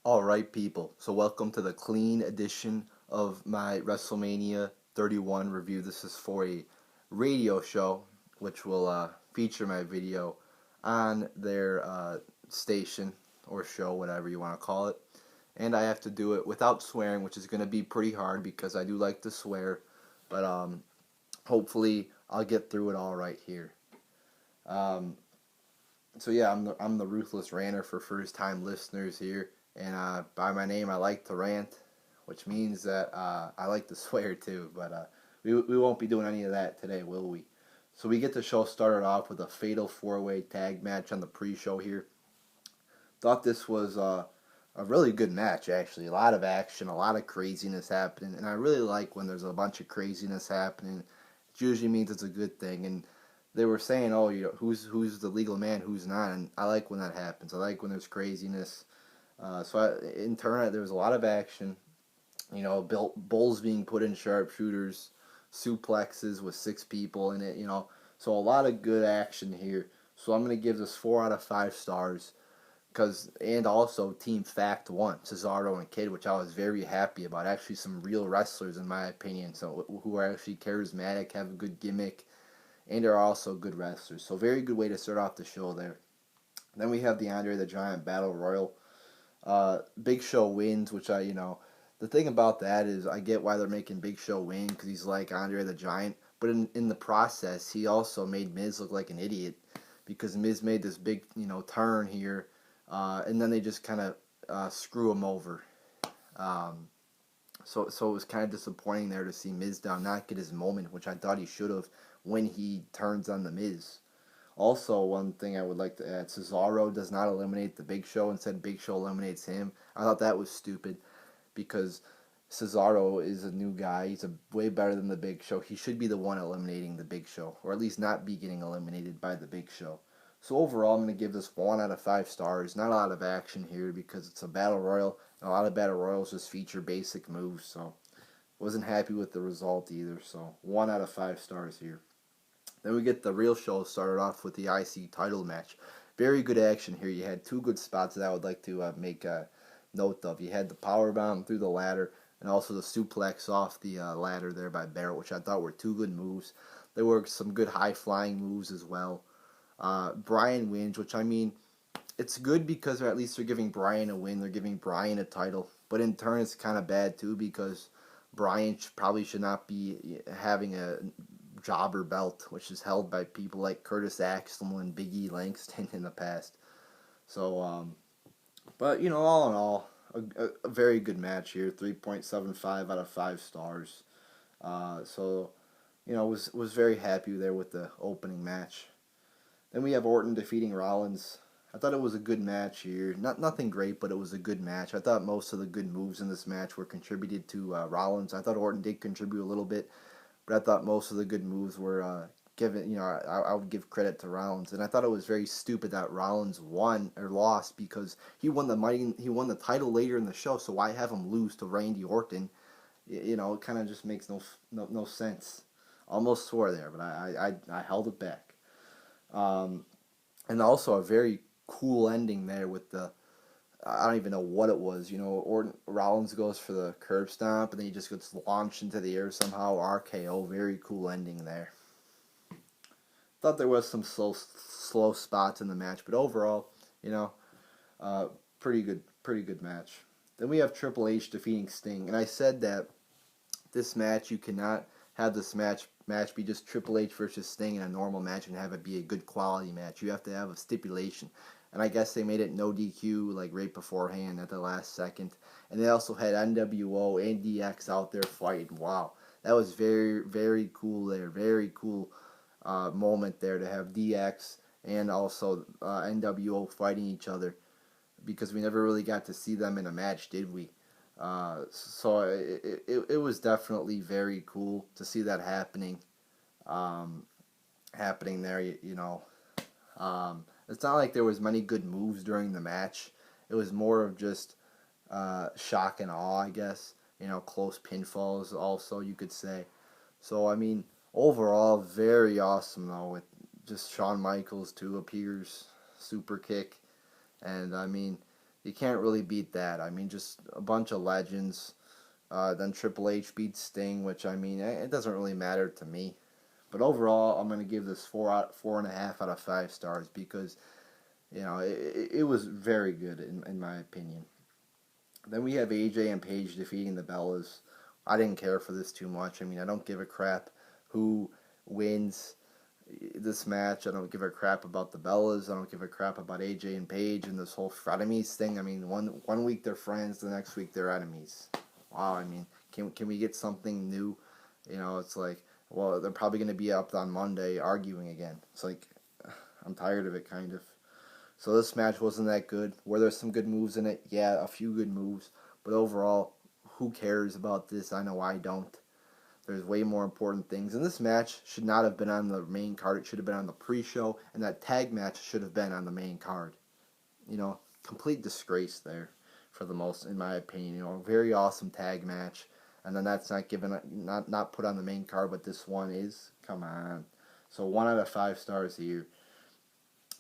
Alright, people, so welcome to the clean edition of my Wrestlemania 31 review. This is for a radio show, which will feature my video on their station or show, whatever you want to call it. And I have to do it without swearing, which is going to be pretty hard because I do like to swear. But hopefully I'll get through it all right here. So yeah, I'm the ruthless ranter for first time listeners here. And by my name, I like to rant, which means that I like to swear too. But we won't be doing any of that today, will we? So we get the show started off with a fatal four-way tag match on the pre-show here. Thought this was a really good match, actually. A lot of action, a lot of craziness happening. And I really like when there's a bunch of craziness happening. It usually means it's a good thing. And they were saying, oh, who's the legal man, who's not. And I like when that happens. I like when there's craziness. In turn, there was a lot of action. Bulls being put in sharpshooters, suplexes with 6 people in it. So a lot of good action here. So I'm gonna give this 4 out of 5 stars. And also Team Fact won, Cesaro and Kid, which I was very happy about. Actually, some real wrestlers in my opinion. So who are actually charismatic, have a good gimmick, and are also good wrestlers. So very good way to start off the show there. Then we have the Andre the Giant Battle Royal. Big Show wins, which the thing about that is I get why they're making Big Show win because he's like Andre the Giant, but in the process he also made Miz look like an idiot because Miz made this big turn here, and then they just kind of screw him over. So it was kind of disappointing there to see Miz down not get his moment, which I thought he should have when he turns on the Miz. Also, one thing I would like to add, Cesaro does not eliminate the Big Show. Instead, Big Show eliminates him. I thought that was stupid because Cesaro is a new guy. He's way better than the Big Show. He should be the one eliminating the Big Show, or at least not be getting eliminated by the Big Show. So overall, I'm going to give this 1 out of 5 stars. Not a lot of action here because it's a Battle Royal, and a lot of Battle Royals just feature basic moves, so wasn't happy with the result either. So 1 out of 5 stars here. Then we get the real show started off with the IC title match. Very good action here. You had 2 good spots that I would like to make a note of. You had the powerbomb through the ladder and also the suplex off the ladder there by Barrett, which I thought were 2 good moves. There were some good high-flying moves as well. Bryan wins, which it's good because at least they're giving Bryan a win. They're giving Bryan a title. But in turn, it's kind of bad too because Bryan probably should not be having a jobber belt, which is held by people like Curtis Axel and Big E Langston in the past. So, but all in all, a very good match here. 3.75 out of 5 stars. Was very happy there with the opening match. Then we have Orton defeating Rollins. I thought it was a good match here. Nothing great, but it was a good match. I thought most of the good moves in this match were contributed to Rollins. I thought Orton did contribute a little bit, but I thought most of the good moves were given. I would give credit to Rollins, and I thought it was very stupid that Rollins won or lost because he won the title later in the show. So why have him lose to Randy Orton? It kind of just makes no sense. Almost swore there, but I held it back. And also a very cool ending there with I don't even know what it was. Rollins goes for the curb stomp, and then he just gets launched into the air somehow. RKO, very cool ending there. Thought there was some slow spots in the match, but overall, pretty good match. Then we have Triple H defeating Sting, and I said that this match, you cannot have this match be just Triple H versus Sting in a normal match and have it be a good quality match. You have to have a stipulation. And I guess they made it no DQ like right beforehand at the last second. And they also had NWO and DX out there fighting. Wow. That was very, very cool there. Very cool moment there to have DX and also NWO fighting each other. Because we never really got to see them in a match, did we? So it was definitely very cool to see that happening there. It's not like there was many good moves during the match. It was more of just shock and awe, I guess. Close pinfalls also, you could say. So overall, very awesome though. With just Shawn Michaels too appears, super kick, and You can't really beat that. I mean, just a bunch of legends. Then Triple H beats Sting, which I mean, it doesn't really matter to me. But overall, I'm gonna give this 4.5 out of 5 stars because it was very good in my opinion. Then we have AJ and Paige defeating the Bellas. I didn't care for this too much. I mean, I don't give a crap who wins this match. I don't give a crap about the Bellas. I don't give a crap about AJ and Paige and this whole frenemies thing. I mean, one week they're friends, the next week they're enemies. Wow, I mean, can we get something new? It's like, well, they're probably going to be up on Monday arguing again. It's like, I'm tired of it, kind of. So this match wasn't that good. Were there some good moves in it? Yeah, a few good moves. But overall, who cares about this? I know I don't. There's way more important things. And this match should not have been on the main card. It should have been on the pre-show. And that tag match should have been on the main card. Complete disgrace there for the most, in my opinion. Very awesome tag match. And then that's not put on the main card, but this one is. Come on. So 1 out of 5 stars here.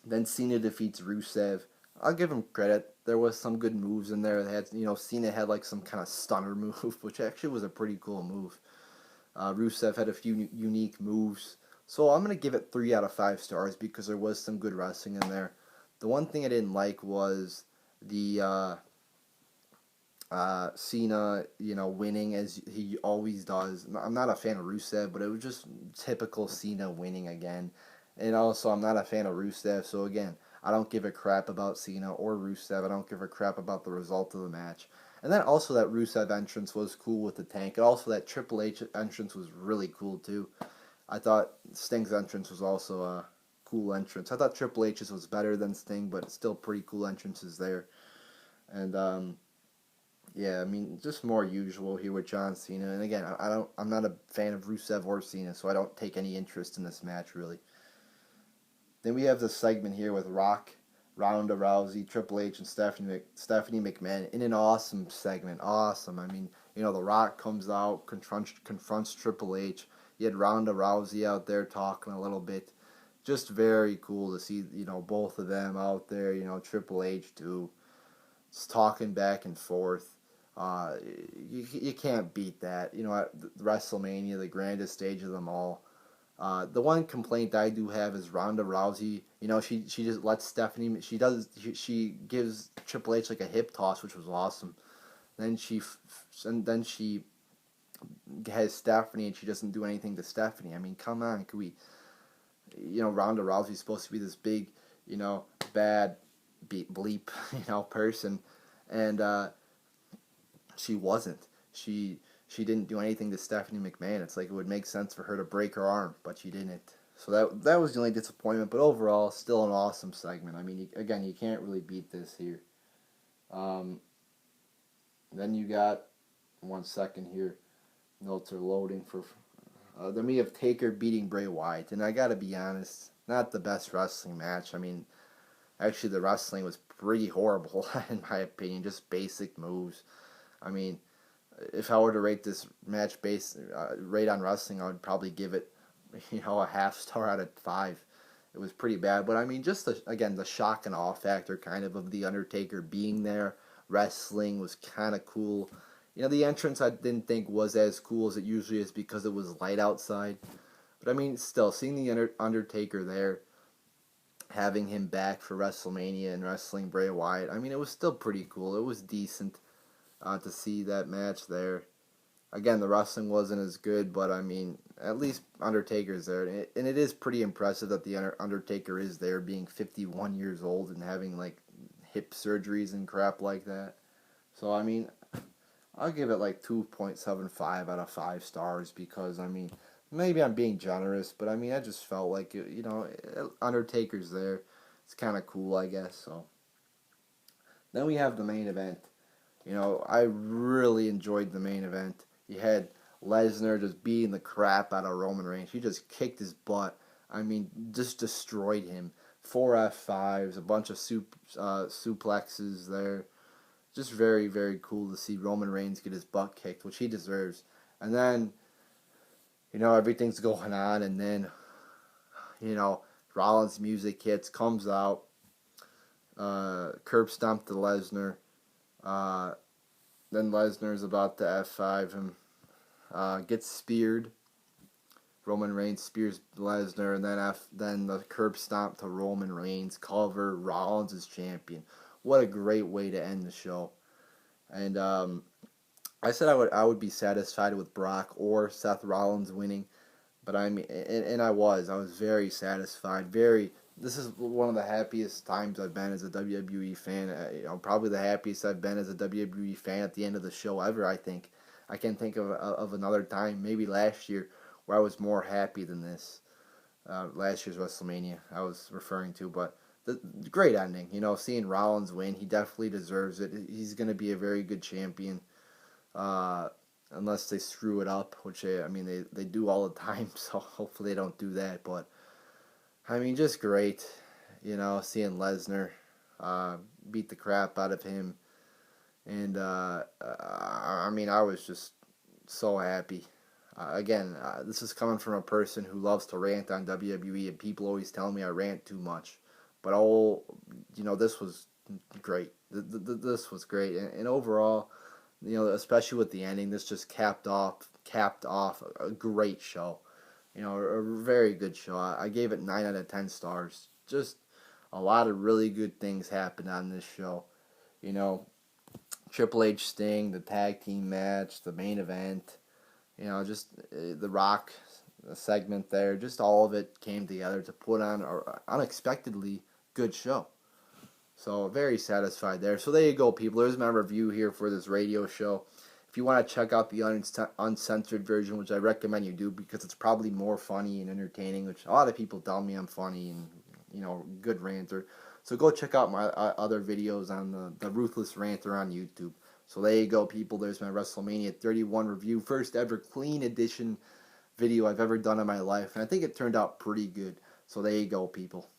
Then Cena defeats Rusev. I'll give him credit. There was some good moves in there. They had, Cena had like some kind of stunner move, which actually was a pretty cool move. Rusev had a few unique moves. So I'm going to give it 3 out of 5 stars because there was some good wrestling in there. The one thing I didn't like was the Cena, winning as he always does. I'm not a fan of Rusev, but it was just typical Cena winning again. And also, I'm not a fan of Rusev, so again, I don't give a crap about Cena or Rusev. I don't give a crap about the result of the match. And then also that Rusev entrance was cool with the tank. And also that Triple H entrance was really cool too. I thought Sting's entrance was also a cool entrance. I thought Triple H's was better than Sting, but still pretty cool entrances there. And yeah, I mean, just more usual here with John Cena. And again, I'm not a fan of Rusev or Cena, so I don't take any interest in this match really. Then we have this segment here with Rock, Ronda Rousey, Triple H, and Stephanie McMahon in an awesome segment. Awesome. I mean, The Rock comes out, confronts Triple H. You had Ronda Rousey out there talking a little bit. Just very cool to see, both of them out there. Triple H too. Just talking back and forth. You can't beat that. At WrestleMania, the grandest stage of them all. The one complaint I do have is Ronda Rousey. She just lets Stephanie. She gives Triple H like a hip toss, which was awesome. Then she has Stephanie, and she doesn't do anything to Stephanie. I mean, come on, could we? Ronda Rousey's supposed to be this big, bad bleep, person, and she wasn't. She didn't do anything to Stephanie McMahon. It's like it would make sense for her to break her arm, but she didn't. So that was the only disappointment. But overall, still an awesome segment. I mean, again, you can't really beat this here. Then you got 1 second here. Notes are loading for. Then we have Taker beating Bray Wyatt, and I gotta be honest, not the best wrestling match. I mean, actually, the wrestling was pretty horrible in my opinion. Just basic moves. I mean, if I were to rate this match rate on wrestling, I would probably give it, a half star out of 5. It was pretty bad, but I mean, just the shock and awe factor kind of the Undertaker being there, wrestling was kind of cool. The entrance I didn't think was as cool as it usually is because it was light outside. But I mean, still, seeing the Undertaker there, having him back for WrestleMania and wrestling Bray Wyatt, I mean, it was still pretty cool. It was decent to see that match there. Again, the wrestling wasn't as good, but I mean, at least Undertaker's there. And it is pretty impressive that the Undertaker is there, being 51 years old and having, like, hip surgeries and crap like that. So, I mean, I'll give it like 2.75 out of 5 stars because, I mean, maybe I'm being generous, but I mean, I just felt like, Undertaker's there. It's kind of cool, I guess, so. Then we have the main event. I really enjoyed the main event. You had Lesnar just beating the crap out of Roman Reigns. He just kicked his butt. I mean, just destroyed him. 4 F5s, a bunch of suplexes there. Just very, very cool to see Roman Reigns get his butt kicked, which he deserves. And then, everything's going on, and then, Rollins' music hits, comes out. Curb stomp to Lesnar. Uh, then Lesnar's about to F5 him. Gets speared. Roman Reigns spears Lesnar, and then the curb stomp to Roman Reigns. Cover. Rollins is champion. What a great way to end the show. And I said I would be satisfied with Brock or Seth Rollins winning, but I mean, and I was very satisfied. This is one of the happiest times I've been as a WWE fan. Probably the happiest I've been as a WWE fan at the end of the show ever. I think I can't think of another time. Maybe last year where I was more happy than this. Last year's WrestleMania I was referring to, but the great ending. Seeing Rollins win, he definitely deserves it. He's going to be a very good champion. Unless they screw it up, which they do all the time, so hopefully they don't do that. But just great, seeing Lesnar beat the crap out of him, and I was just so happy. Again, this is coming from a person who loves to rant on WWE, and people always tell me I rant too much, but this was great. This was great, and overall, especially with the ending, this just capped off a great show. A very good show. I gave it 9 out of 10 stars. Just a lot of really good things happened on this show. Triple H Sting, the tag team match, the main event. Just the Rock segment there. Just all of it came together to put on an unexpectedly good show. So very satisfied there. So there you go, people. There's my review here for this radio show. If you want to check out the uncensored version, which I recommend you do because it's probably more funny and entertaining, which a lot of people tell me I'm funny and, good ranter. So go check out my other videos on the Ruthless Ranter on YouTube. So there you go, people. There's my WrestleMania 31 review. First ever clean edition video I've ever done in my life. And I think it turned out pretty good. So there you go, people.